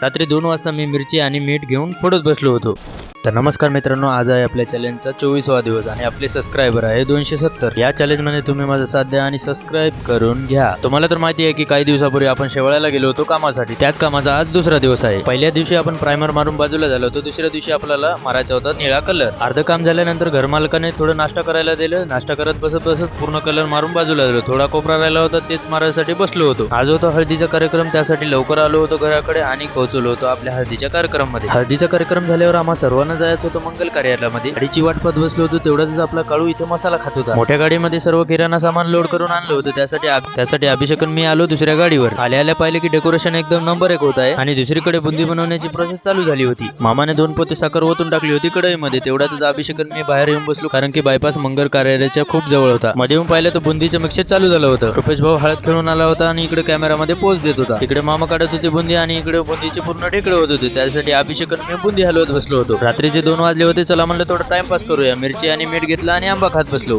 रात्री 2 वाजता मी मिरची आणि मीठ घेऊन फोडत बसलो होतो. तर नमस्कार मित्रांनो, आज आहे आपल्या चॅलेंजचा 24वा दिवस आणि आपले सबस्क्रायबर आहे 270. या चॅलेंजमध्ये तुम्ही माझा साथ द्या आणि सबस्क्राईब करून घ्या. तुम्हाला तर माहिती आहे की काही दिवसापूर्वी आपण शेवाळ्याला गेलो होतो कामासाठी. त्याच कामाचा आज दुसरा दिवस आहे. पहिल्या दिवशी आपण प्रायमर मारून बाजूला झालो होतो. दुसऱ्या दिवशी आपल्याला मारायचा होता निळा कलर. अर्ध काम झाल्यानंतर घरमालकाने थोडं नाश्ता करायला दिलं. नाश्ता करत बसत पूर्ण कलर मारून बाजूला झालो. थोडा कोपरा राहिला होता, तेच मारायसाठी बसलो होतो. आज होता हळदीचा कार्यक्रम, त्यासाठी लवकर आलो होतो घराकडे आणि पोहोचलो होतो आपल्या हळदीच्या कार्यक्रमामध्ये. हळदीचा कार्यक्रम झाल्यावर आम्हा सर्वांना जायचं होतं मंगल कार्यालयामध्ये. गाडीची वाट पाहत बसलो होतो. तेवढ्यातच आपला काळू इथे मसाला खात होता. मोठ्या गाडीमध्ये सर्व किराणा सामान लोड करून आणलं होतं. त्यासाठी अभिषेकन मी आलो दुसऱ्या गाडीवर. आल्या पाहिले की डेकोरेशन एकदम नंबर 1 होत आहे आणि दुसरीकडे बुंदी बनवण्याची प्रोसेस चालू झाली होती. मामाने 2 पोते साखर ओतून टाकली होती कढईमध्ये. तेवढ्यातच अभिषेकन मी बाहेर येऊन बसलो, कारण की बायपास मंगल कार्यालयाच्या खूप जवळ होता. मध्ये येऊन पाहिलं तर बुंदीचं मिक्सर चालू झालं होतं. रुपेश भाऊ हळद खेळून आला होता आणि इकडे कॅमेरामध्ये पोज देत होता. इकडे मामा काढत होते बुंदी आणि इकडे बुंदीचे पूर्ण ढेकळे होत होते. त्यासाठी अभिषेकन मी बुंदी हलवत बसलो होतो. रात्रीचे 2 वाजले होते. चला म्हणलं थोडं टाइमपास करूया. मिरची आणि मीठ घेतला आणि आंबा खात बसलो.